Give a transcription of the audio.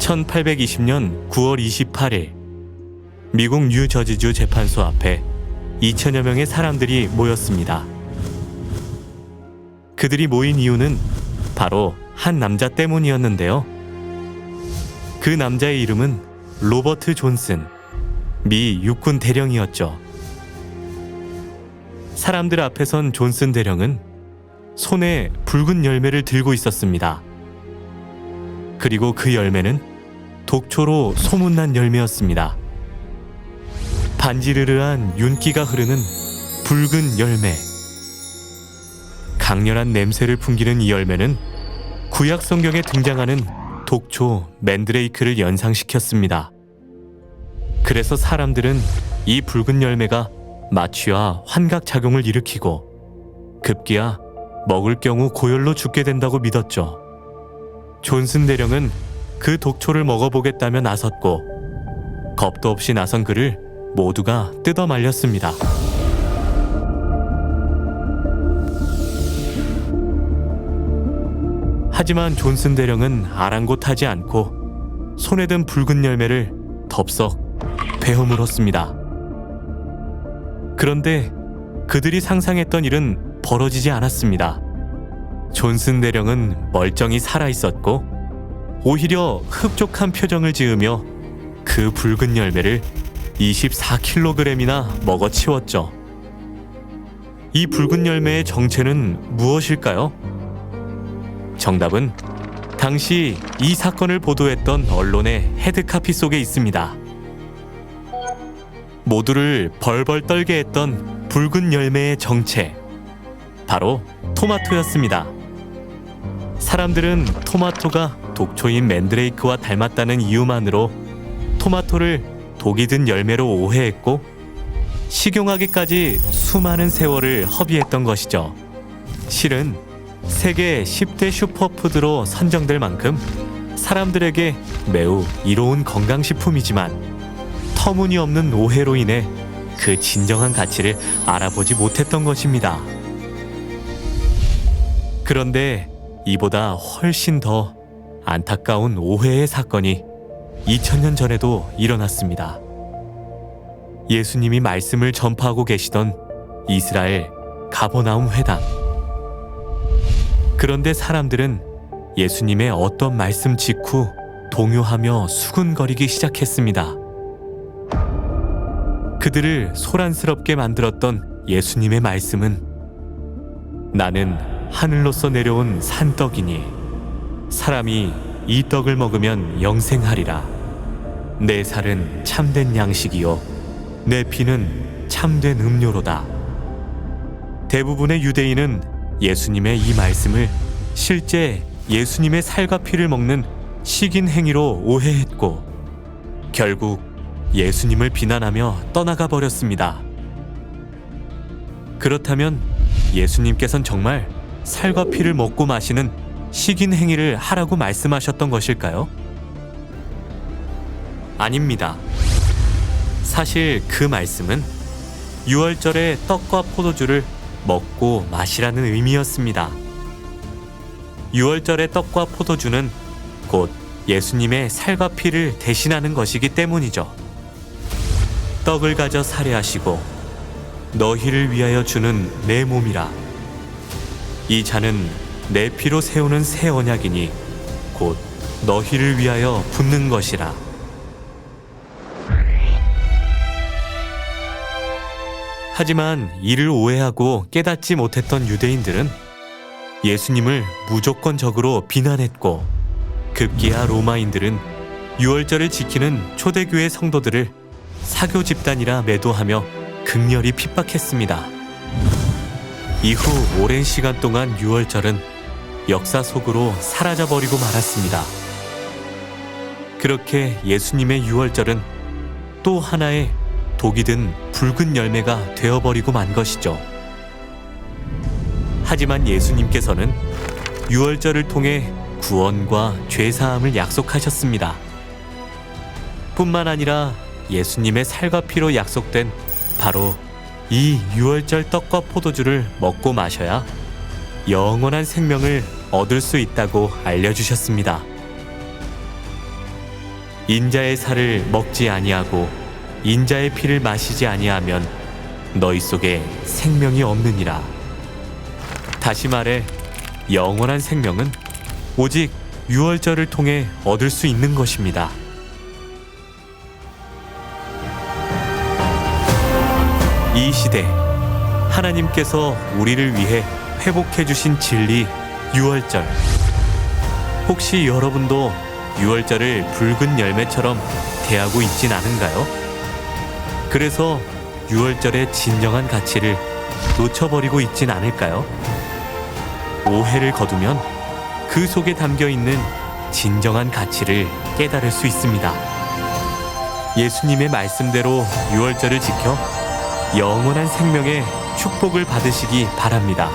1820년 9월 28일 미국 뉴저지주 재판소 앞에 2천여 명의 사람들이 모였습니다. 그들이 모인 이유는 바로 한 남자 때문이었는데요. 그 남자의 이름은 로버트 존슨, 미 육군 대령이었죠. 사람들 앞에 선 존슨 대령은 손에 붉은 열매를 들고 있었습니다. 그리고 그 열매는 독초로 소문난 열매였습니다. 반지르르한 윤기가 흐르는 붉은 열매. 강렬한 냄새를 풍기는 이 열매는 구약 성경에 등장하는 독초 맨드레이크를 연상시켰습니다. 그래서 사람들은 이 붉은 열매가 마취와 환각작용을 일으키고 급기야 먹을 경우 고열로 죽게 된다고 믿었죠. 존슨 대령은 그 독초를 먹어보겠다며 나섰고 겁도 없이 나선 그를 모두가 뜯어 말렸습니다. 하지만 존슨 대령은 아랑곳하지 않고 손에 든 붉은 열매를 덥석 베어 물었습니다. 그런데 그들이 상상했던 일은 벌어지지 않았습니다. 존슨 대령은 멀쩡히 살아있었고 오히려 흡족한 표정을 지으며 그 붉은 열매를 24kg이나 먹어치웠죠. 이 붉은 열매의 정체는 무엇일까요? 정답은 당시 이 사건을 보도했던 언론의 헤드카피 속에 있습니다. 모두를 벌벌 떨게 했던 붉은 열매의 정체, 바로 토마토였습니다. 사람들은 토마토가 독초인 맨드레이크와 닮았다는 이유만으로 토마토를 독이 든 열매로 오해했고 식용하기까지 수많은 세월을 허비했던 것이죠. 실은 세계 10대 슈퍼푸드로 선정될 만큼 사람들에게 매우 이로운 건강식품이지만 터무니없는 오해로 인해 그 진정한 가치를 알아보지 못했던 것입니다. 그런데 이보다 훨씬 더 안타까운 오해의 사건이 2000년 전에도 일어났습니다. 예수님이 말씀을 전파하고 계시던 이스라엘 가버나움 회당. 그런데 사람들은 예수님의 어떤 말씀 직후 동요하며 수군거리기 시작했습니다. 그들을 소란스럽게 만들었던 예수님의 말씀은 나는 하늘로서 내려온 산떡이니 사람이 이 떡을 먹으면 영생하리라. 내 살은 참된 양식이요 내 피는 참된 음료로다. 대부분의 유대인은 예수님의 이 말씀을 실제 예수님의 살과 피를 먹는 식인 행위로 오해했고 결국 예수님을 비난하며 떠나가 버렸습니다. 그렇다면 예수님께서는 정말 살과 피를 먹고 마시는 식인 행위를 하라고 말씀하셨던 것일까요? 아닙니다. 사실 그 말씀은 유월절에 떡과 포도주를 먹고 마시라는 의미였습니다. 유월절의 떡과 포도주는 곧 예수님의 살과 피를 대신하는 것이기 때문이죠. 떡을 가져 살해하시고 너희를 위하여 주는 내 몸이라. 이 잔은 내 피로 세우는 새 언약이니 곧 너희를 위하여 붓는 것이라. 하지만 이를 오해하고 깨닫지 못했던 유대인들은 예수님을 무조건적으로 비난했고 급기야 로마인들은 유월절을 지키는 초대교회 성도들을 사교 집단이라 매도하며 극렬히 핍박했습니다. 이후 오랜 시간 동안 유월절은 역사 속으로 사라져버리고 말았습니다. 그렇게 예수님의 유월절은 또 하나의 독이 든 붉은 열매가 되어버리고 만 것이죠. 하지만 예수님께서는 유월절을 통해 구원과 죄사함을 약속하셨습니다. 뿐만 아니라 예수님의 살과 피로 약속된 바로 이 유월절 떡과 포도주를 먹고 마셔야 영원한 생명을 얻을 수 있다고 알려주셨습니다. 인자의 살을 먹지 아니하고 인자의 피를 마시지 아니하면 너희 속에 생명이 없느니라. 다시 말해 영원한 생명은 오직 유월절을 통해 얻을 수 있는 것입니다. 이 시대 하나님께서 우리를 위해 회복해 주신 진리 유월절. 혹시 여러분도 유월절을 붉은 열매처럼 대하고 있진 않은가요? 그래서 유월절의 진정한 가치를 놓쳐버리고 있진 않을까요? 오해를 거두면 그 속에 담겨 있는 진정한 가치를 깨달을 수 있습니다. 예수님의 말씀대로 유월절을 지켜 영원한 생명의 축복을 받으시기 바랍니다.